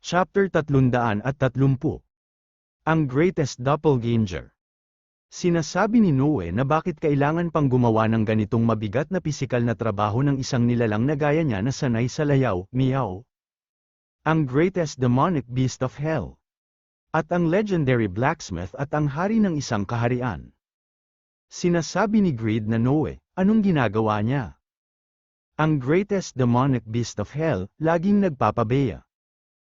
Chapter 330. Ang Greatest Doppelganger. Sinasabi ni Noe na bakit kailangan pang gumawa ng ganitong mabigat na pisikal na trabaho ng isang nilalang na gaya niya na sanay sa layaw, meow. Ang Greatest Demonic Beast of Hell. At ang Legendary Blacksmith at ang hari ng isang kaharian. Sinasabi ni Greed na Noe, anong ginagawa niya? Ang Greatest Demonic Beast of Hell, laging nagpapabeya.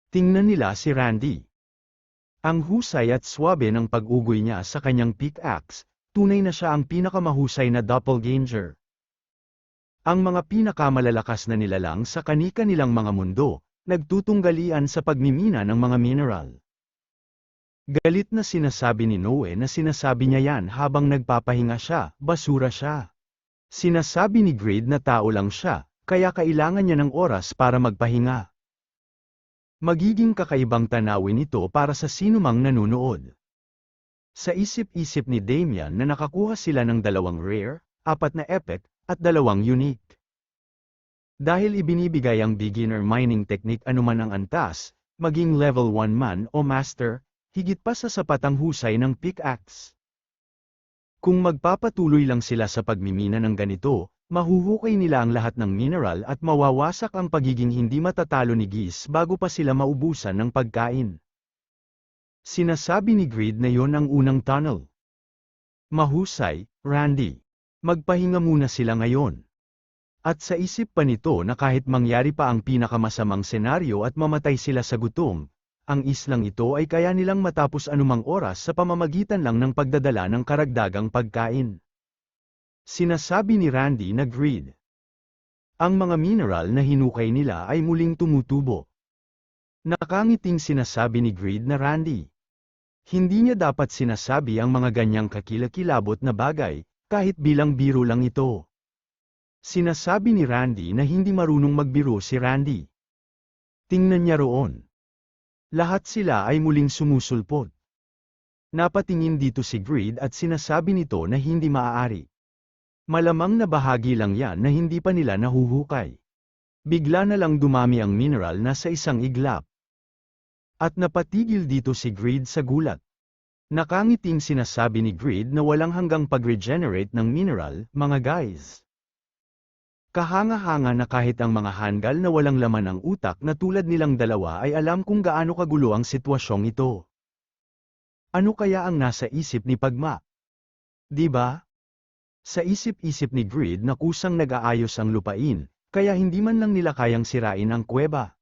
Tingnan nila si Randy. Ang husay at swabe ng pag-ugoy niya sa kanyang pickaxe, tunay na siya ang pinakamahusay na doppelganger. Ang mga pinakamalalakas na nilalang sa kani-kanilang mga mundo, nagtutunggalian sa pagmimina ng mga mineral. Galit na sinasabi ni Noe na sinasabi niya yan habang nagpapahinga siya, basura siya. Sinasabi ni Greed na tao lang siya, kaya kailangan niya ng oras para magpahinga. Magiging kakaibang tanawin ito para sa sinumang nanunood. Sa isip-isip ni Damian na nakakuha sila ng 2 rare, 4 na epic, at 2 unique. Dahil ibinibigay ang beginner mining technique anuman ang antas, maging level 1 man o master, higit pa sa sapat ang husay ng pickaxe. Kung magpapatuloy lang sila sa pagmimina ng ganito, mahuhukay nila ang lahat ng mineral at mawawasak ang pagiging hindi matatalo ni Geese bago pa sila maubusan ng pagkain. Sinasabi ni Greed na yon ang unang tunnel. Mahusay, Randy. Magpahinga muna sila ngayon. At sa isip pa nito na kahit mangyari pa ang pinakamasamang senaryo at mamatay sila sa gutom, ang islang ito ay kaya nilang matapos anumang oras sa pamamagitan lang ng pagdadala ng karagdagang pagkain. Sinasabi ni Randy na Greed. Ang mga mineral na hinukay nila ay muling tumutubo. Nakangiting sinasabi ni Greed na Randy. Hindi niya dapat sinasabi ang mga ganyang kakilakilabot na bagay, kahit bilang biro lang ito. Sinasabi ni Randy na hindi marunong magbiro si Randy. Tingnan niya roon. Lahat sila ay muling sumusulpot. Napatingin dito si Greed at sinasabi nito na hindi maaari. Malamang na bahagi lang yan na hindi pa nila nahuhukay. Bigla na lang dumami ang mineral na sa isang iglap. At napatigil dito si Greed sa gulat. Nakangiting sinasabi ni Greed na walang hanggang pag-regenerate ng mineral, mga guys. Kahanga-hanga na kahit ang mga hanggal na walang laman ng utak na tulad nilang dalawa ay alam kung gaano kagulo ang sitwasyong ito. Ano kaya ang nasa isip ni Pagma? Di ba? Sa isip-isip ni Greed na kusang nag-aayos ang lupain, kaya hindi man lang nila kayang sirain ang kuweba.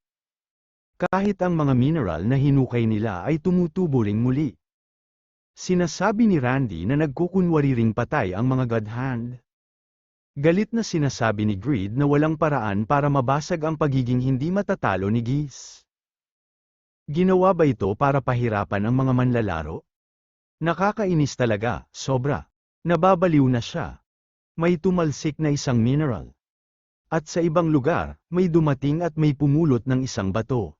Kahit ang mga mineral na hinukay nila ay tumutubo ring muli. Sinasabi ni Randy na nagkukunwari ring patay ang mga god hand. Galit na sinasabi ni Greed na walang paraan para mabasag ang pagiging hindi matatalo ni Geese. Ginawa ba ito para pahirapan ang mga manlalaro? Nakakainis talaga, sobra. Nababaliw na siya. May tumalsik na isang mineral. At sa ibang lugar, may dumating at may pumulot ng isang bato.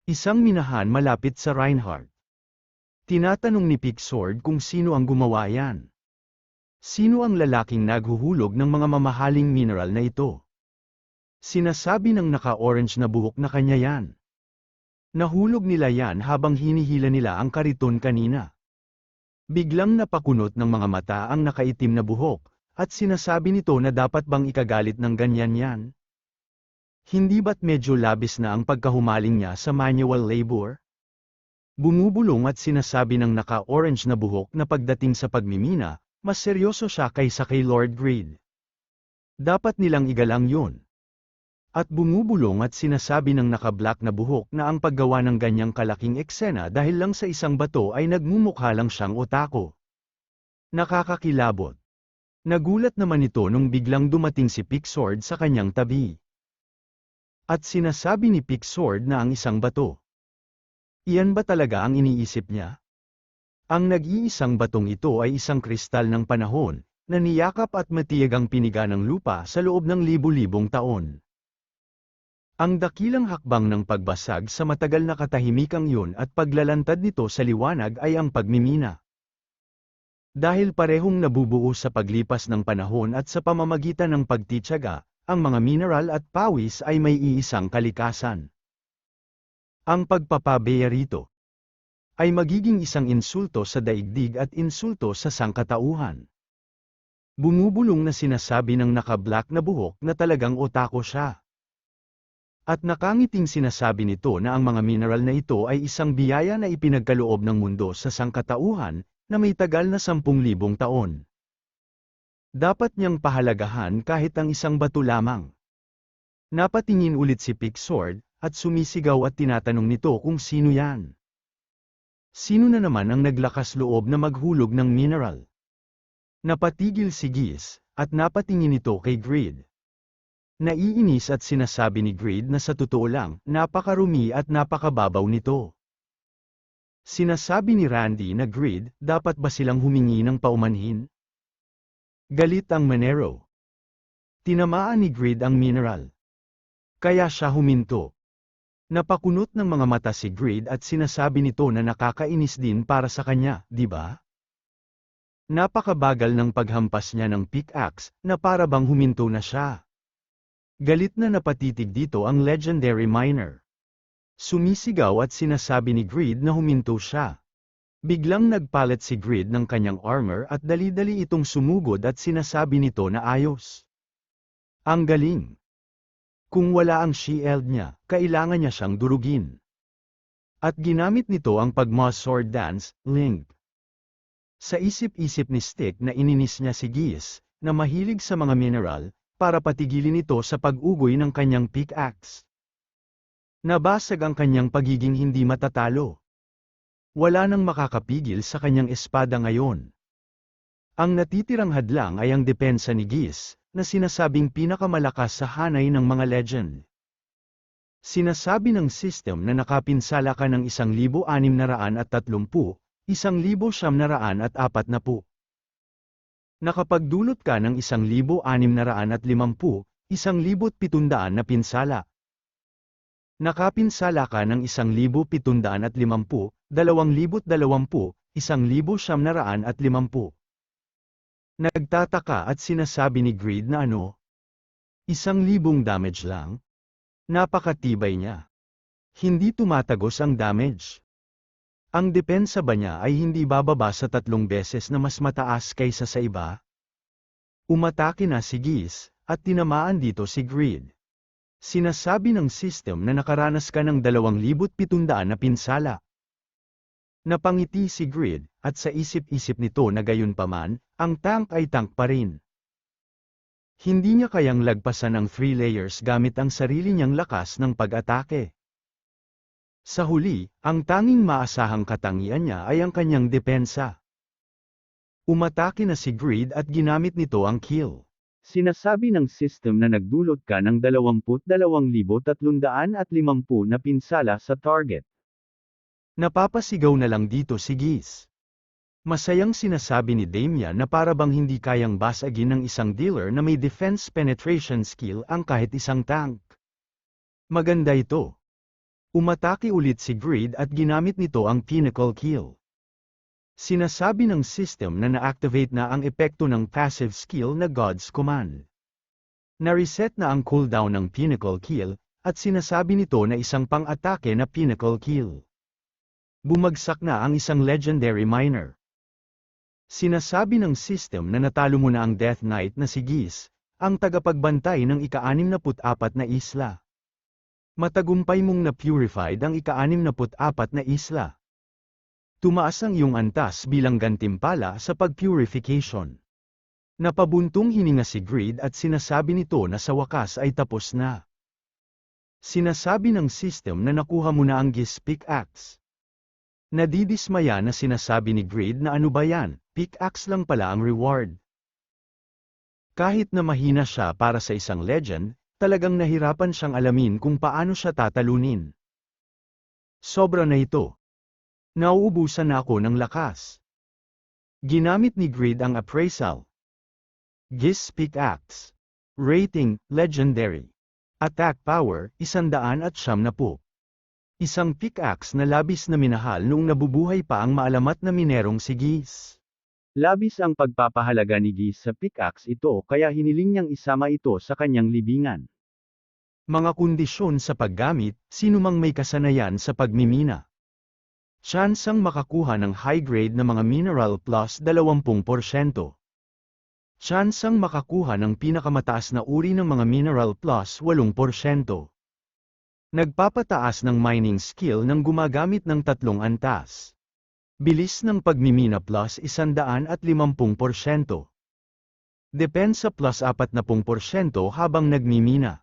Isang minahan malapit sa Reinhardt. Tinatanong ni Pixord kung sino ang gumawa yan. Sino ang lalaking naghuhulog ng mga mamahaling mineral na ito? Sinasabi ng naka-orange na buhok na kanya yan. Nahulog nila yan habang hinihila nila ang kariton kanina. Biglang napakunot ng mga mata ang nakaitim na buhok, at sinasabi nito na dapat bang ikagalit ng ganyan yan? Hindi ba't medyo labis na ang pagkahumaling niya sa manual labor? Bumubulong at sinasabi ng naka-orange na buhok na pagdating sa pagmimina, mas seryoso siya kaysa kay Lord Greed. Dapat nilang igalang yun. At bumubulong at sinasabi ng naka-black na buhok na ang paggawa ng ganyang kalaking eksena dahil lang sa isang bato ay nagmumukha lang siyang otako. Nakakakilabot. Nagulat naman ito nung biglang dumating si Pixord sa kanyang tabi. At sinasabi ni Pixord na ang isang bato. Iyan ba talaga ang iniisip niya? Ang nag-iisang batong ito ay isang kristal ng panahon, na niyakap at matiyag ang piniga ng lupa sa loob ng libu-libong taon. Ang dakilang hakbang ng pagbasag sa matagal na katahimikang yun at paglalantad nito sa liwanag ay ang pagmimina. Dahil parehong nabubuo sa paglipas ng panahon at sa pamamagitan ng pagtitiyaga, ang mga mineral at pawis ay may iisang kalikasan. Ang pagpapabeya rito ay magiging isang insulto sa daigdig at insulto sa sangkatauhan. Bumubulong na sinasabi ng naka-black na buhok na talagang otako siya. At nakangiting sinasabi nito na ang mga mineral na ito ay isang biyaya na ipinagkaloob ng mundo sa sangkatauhan, na may tagal na 10,000 taon. Dapat niyang pahalagahan kahit ang isang bato lamang. Napatingin ulit si Pixord, at sumisigaw at tinatanong nito kung sino yan. Sino na naman ang naglakas loob na maghulog ng mineral? Napatigil si Giz, at napatingin ito kay Grid. Naiinis at sinasabi ni Grid na sa totoo lang, napakarumi at napakababaw nito. Sinasabi ni Randy na Grid, dapat ba silang humingi ng paumanhin? Galit ang Monero. Tinamaan ni Grid ang mineral. Kaya siya huminto. Napakunot ng mga mata si Grid at sinasabi nito na nakakainis din para sa kanya, di ba? Napakabagal ng paghampas niya ng pickaxe, na para bang huminto na siya. Galit na napatitig dito ang legendary miner. Sumisigaw at sinasabi ni Grid na huminto siya. Biglang nagpalit si Grid ng kanyang armor at dali-dali itong sumugod at sinasabi nito na ayos. Ang galing. Kung wala ang shield niya, kailangan niya siyang durugin. At ginamit nito ang pag-moss sword dance, Link. Sa isip-isip ni Stick na ininis niya si Giz, na mahilig sa mga mineral, para patigilin ito sa pag-ugoy ng kanyang pickaxe. Nabasag ang kanyang pagiging hindi matatalo. Wala nang makakapigil sa kanyang espada ngayon. Ang natitirang hadlang ay ang depensa ni Giz, na sinasabing pinakamalakas sa hanay ng mga legend. Sinasabi ng system na nakapinsala ka ng 1,630, 1,940. Nakapagdulot ka ng 1,650, 1,700 na pinsala. Nakapinsala ka ng 1,750, 2,020, 1,950. Nagtataka at sinasabi ni Grid na ano? 1,000 damage lang? Napakatibay niya. Hindi tumatagos ang damage. Ang depensa ba niya ay hindi bababa sa 3 beses na mas mataas kaysa sa iba? Umatake na si Giz, at tinamaan dito si Grid. Sinasabi ng system na nakaranas ka ng 2,700 na pinsala. Napangiti si Grid, at sa isip-isip nito na gayunpaman, ang tank ay tank pa rin. Hindi niya kayang lagpasan ang 3 layers gamit ang sarili niyang lakas ng pag-atake. Sa huli, ang tanging maasahang katangian niya ay ang kanyang depensa. Umatake na si Grid at ginamit nito ang kill. Sinasabi ng system na nagdulot ka ng 22,350 na pinsala sa target. Napapasigaw na lang dito si Giz. Masayang sinasabi ni Damian na para bang hindi kayang basagin ng isang dealer na may defense penetration skill ang kahit isang tank. Maganda ito. Umatake ulit si Grid at ginamit nito ang pinnacle kill. Sinasabi ng system na na-activate na ang epekto ng passive skill na God's Command. Na-reset na ang cooldown ng pinnacle kill, at sinasabi nito na isang pang-atake na pinnacle kill. Bumagsak na ang isang legendary miner. Sinasabi ng system na natalo mo na ang Death Knight na si Giz, ang tagapagbantay ng ika-64 na isla. Matagumpay mong na-purified ang ika-64 na isla. Tumaas ang iyong antas bilang gantimpala sa pag-purification. Napabuntong hininga si Grid at sinasabi nito na sa wakas ay tapos na. Sinasabi ng system na nakuha mo na ang Giz pickaxe. Nadidismaya na sinasabi ni Grid na ano ba yan, pickaxe lang pala ang reward. Kahit na mahina siya para sa isang legend, talagang nahirapan siyang alamin kung paano siya tatalunin. Sobra na ito. Nauubusan na ako ng lakas. Ginamit ni Grid ang appraisal. Giz pickaxe. Rating, legendary. Attack power, 170. Isang pickaxe na labis na minahal noong nabubuhay pa ang maalamat na minerong si Giz. Labis ang pagpapahalaga ni Giz sa pickaxe ito kaya hiniling niyang isama ito sa kanyang libingan. Mga kondisyon sa paggamit, sinumang may kasanayan sa pagmimina. Tsansang makakuha ng high-grade na mga mineral plus 20%. Tsansang makakuha ng pinakamataas na uri ng mga mineral plus 8%. Nagpapataas ng mining skill ng gumagamit ng 3 antas. Bilis ng pagmimina plus 150%. Depensa plus 40% habang nagmimina.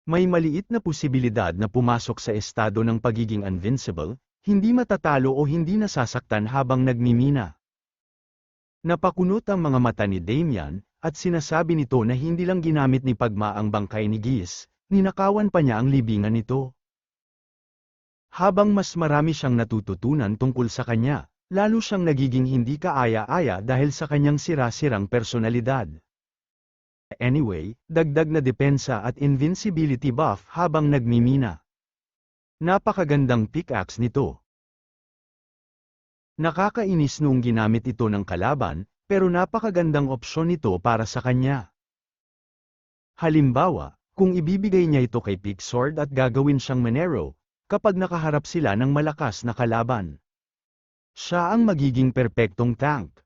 May maliit na posibilidad na pumasok sa estado ng pagiging invincible, hindi matatalo o hindi nasasaktan habang nagmimina. Napakunot ang mga mata ni Damian, at sinasabi nito na hindi lang ginamit ni Pagma ang bangkay ni Giz, ninakawan pa niya ang libingan nito. Habang mas marami siyang natututunan tungkol sa kanya, lalo siyang nagiging hindi kaaya-aya dahil sa kanyang sira-sirang personalidad. Anyway, dagdag na depensa at invincibility buff habang nagmimina. Napakagandang pickaxe nito. Nakakainis noong ginamit ito ng kalaban, pero napakagandang opsyon nito para sa kanya. Halimbawa, kung ibibigay niya ito kay Pixord at gagawin siyang Monero, kapag nakaharap sila ng malakas na kalaban. Siya ang magiging perpektong tank.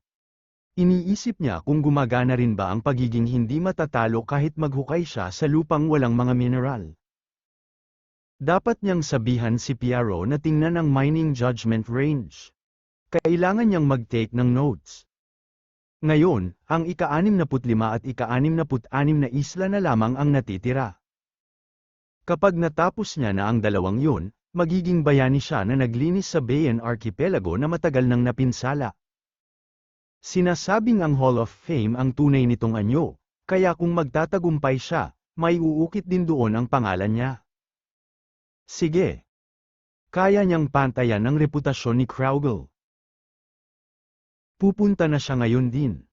Iniisip niya kung gumagana rin ba ang pagiging hindi matatalo kahit maghukay siya sa lupang walang mga mineral. Dapat niyang sabihan si Piaro na tingnan ang mining judgment range. Kailangan niyang mag-take ng notes. Ngayon, ang ika-65 at ika-66 na isla na lamang ang natitira. Kapag natapos niya na ang dalawang yun, magiging bayani siya na naglinis sa Bayan Archipelago na matagal nang napinsala. Sinasabing ang Hall of Fame ang tunay nitong anyo, kaya kung magtatagumpay siya, may uukit din doon ang pangalan niya. Sige. Kaya niyang pantayan ang reputasyon ni Kraugle. Pupunta na siya ngayon din.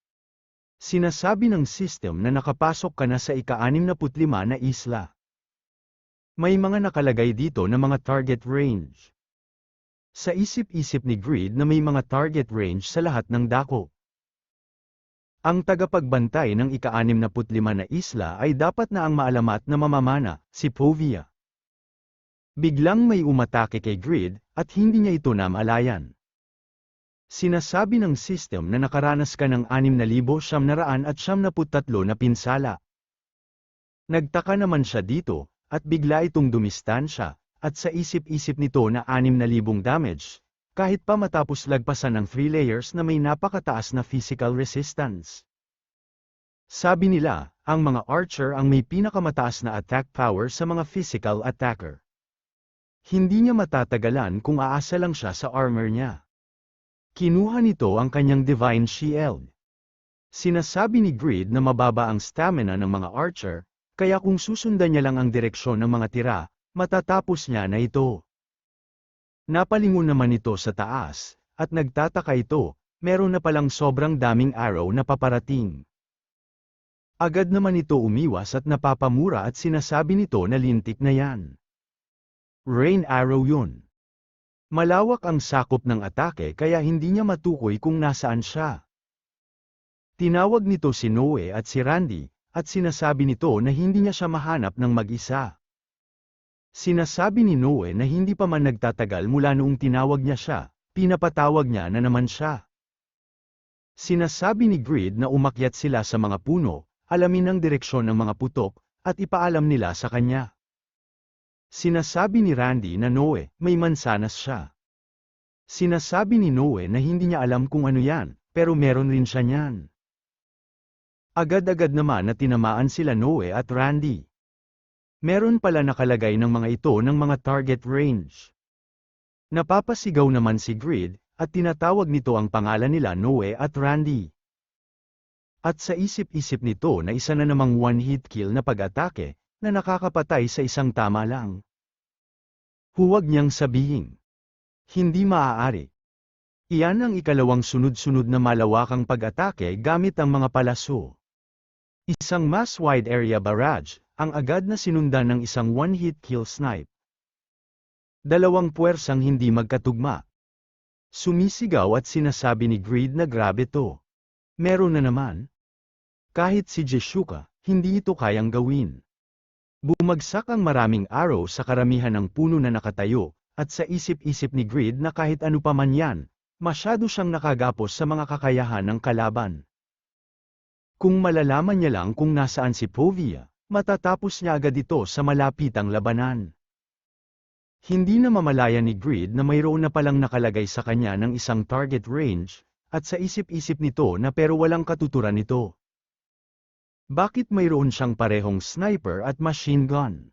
Sinasabi ng system na nakapasok ka na sa ika-65 na isla. May mga nakalagay dito na mga target range. Sa isip-isip ni Grid na may mga target range sa lahat ng dako. Ang tagapagbantay ng ika-65 na isla ay dapat na ang maalamat na mamamana, si Povia. Biglang may umatake kay Grid, at hindi niya ito namalayan. Sinasabi ng system na nakaranas ka ng 6,973 na pinsala. Nagtaka naman siya dito, at bigla itong dumistansya, at sa isip-isip nito na 6,000 damage, kahit pa matapos lagpasan ng 3 layers na may napakataas na physical resistance. Sabi nila, ang mga archer ang may pinakamataas na attack power sa mga physical attacker. Hindi niya matatagalan kung aasa lang siya sa armor niya. Kinuha nito ang kanyang Divine Shield. Sinasabi ni Grid na mababa ang stamina ng mga archer, kaya kung susundan niya lang ang direksyon ng mga tira, matatapos niya na ito. Napalingon naman ito sa taas, at nagtataka ito, meron na palang sobrang daming arrow na paparating. Agad naman ito umiwas at napapamura at sinasabi nito na lintik na yan. Rain arrow yun. Malawak ang sakop ng atake kaya hindi niya matukoy kung nasaan siya. Tinawag nito si Noe at si Randy, at sinasabi nito na hindi niya siya mahanap ng mag-isa. Sinasabi ni Noe na hindi pa man nagtatagal mula noong tinawag niya siya, pinapatawag niya na naman siya. Sinasabi ni Grid na umakyat sila sa mga puno, alamin ang direksyon ng mga putok, at ipaalam nila sa kanya. Sinasabi ni Randy na Noe, may mansanas siya. Sinasabi ni Noe na hindi niya alam kung ano yan, pero meron rin siya niyan. Agad-agad naman na tinamaan sila Noe at Randy. Meron pala nakalagay ng mga ito ng mga target range. Napapasigaw naman si Grid, at tinatawag nito ang pangalan nila Noe at Randy. At sa isip-isip nito na isa na namang one-hit kill na pag-atake, na nakakapatay sa isang tama lang. Huwag niyang sabihin. Hindi maaari. Iyan ang ikalawang sunod-sunod na malawakang pag-atake gamit ang mga palaso. Isang mass wide area barrage, ang agad na sinundan ng isang one-hit kill snipe. Dalawang puwersang hindi magkatugma. Sumisigaw at sinasabi ni Grid na grabe to. Meron na naman. Kahit si Jeshuka, hindi ito kayang gawin. Bumagsak ang maraming arrow sa karamihan ng puno na nakatayo, at sa isip-isip ni Grid na kahit ano pa man yan, masyado siyang nakagapos sa mga kakayahan ng kalaban. Kung malalaman niya lang kung nasaan si Povia, matatapos niya agad ito sa malapitang labanan. Hindi na mamalayan ni Grid na mayroon na palang nakalagay sa kanya ng isang target range, at sa isip-isip nito na pero walang katuturan nito. Bakit mayroon siyang parehong sniper at machine gun?